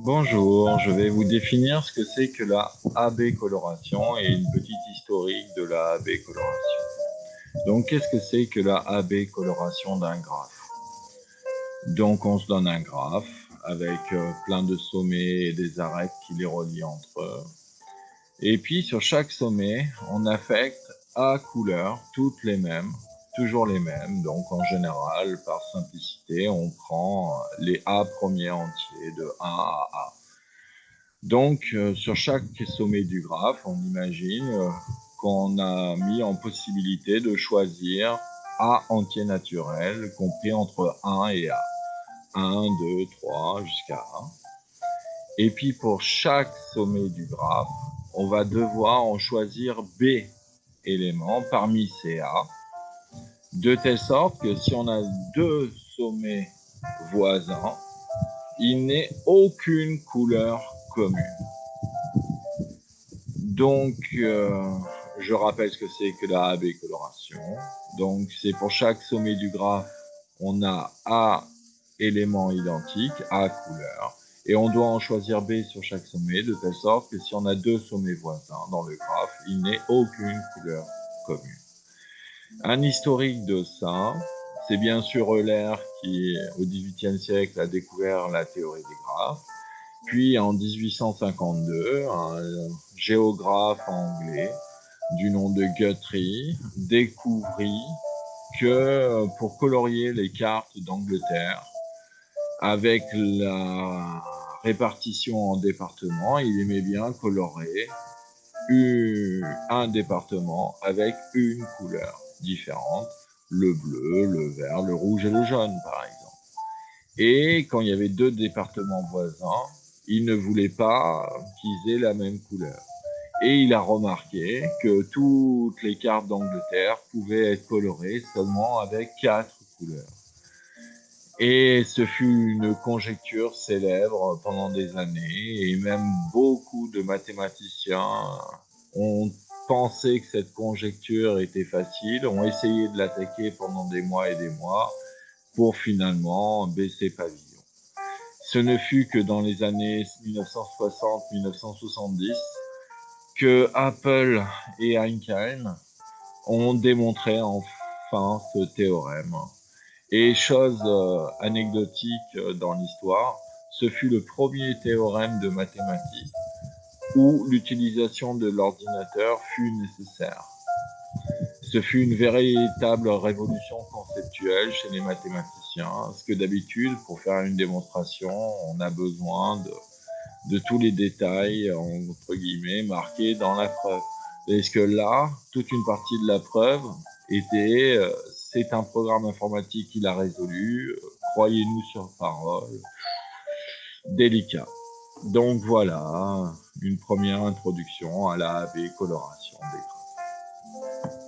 Bonjour, je vais vous définir ce que c'est que la AB coloration et une petite historique de la AB coloration. Donc, qu'est-ce que c'est que la AB coloration d'un graphe? Donc, on se donne un graphe avec plein de sommets et des arêtes qui les relient entre eux. Et puis, sur chaque sommet, on affecte A couleurs, toutes les mêmes, toujours les mêmes. Donc, en général, par simplicité, on prend les A premiers entiers de 1 à A. Donc, sur chaque sommet du graphe, on imagine qu'on a mis en possibilité de choisir A entier naturel compris entre 1 et A. 1, 2, 3, jusqu'à A. Et puis, pour chaque sommet du graphe, on va devoir en choisir B éléments parmi ces A, de telle sorte que si on a deux sommets voisins, il n'est aucune couleur commune. Donc, je rappelle ce que c'est que la AB coloration. Donc, c'est pour chaque sommet du graphe, on a A éléments identiques, A couleurs, et on doit en choisir B sur chaque sommet, de telle sorte que si on a deux sommets voisins dans le graphe, il n'est aucune couleur commune. Un historique de ça, c'est bien sûr Euler qui, au XVIIIe siècle, a découvert la théorie des graphes. Puis en 1852, un géographe anglais du nom de Guthrie découvrit que pour colorier les cartes d'Angleterre, avec la répartition en départements, il aimait bien colorer un département avec une couleur différente, le bleu, le vert, le rouge et le jaune par exemple. Et quand il y avait deux départements voisins, il ne voulait pas qu'ils aient la même couleur. Et il a remarqué que toutes les cartes d'Angleterre pouvaient être colorées seulement avec 4 couleurs. Et ce fut une conjecture célèbre pendant des années, et même beaucoup de mathématiciens ont pensé que cette conjecture était facile, ont essayé de l'attaquer pendant des mois et des mois, pour finalement baisser pavillon. Ce ne fut que dans les années 1960-1970 que Apple et Einstein ont démontré enfin ce théorème. Et chose anecdotique dans l'histoire, ce fut le premier théorème de mathématiques où l'utilisation de l'ordinateur fut nécessaire. Ce fut une véritable révolution conceptuelle chez les mathématiciens, parce que d'habitude, pour faire une démonstration, on a besoin de tous les détails, entre guillemets, marqués dans la preuve. Est-ce que là, toute une partie de la preuve était, c'est un programme informatique qui l'a résolu, croyez-nous sur parole, délicat. Donc voilà, une première introduction à la AB coloration des graphes.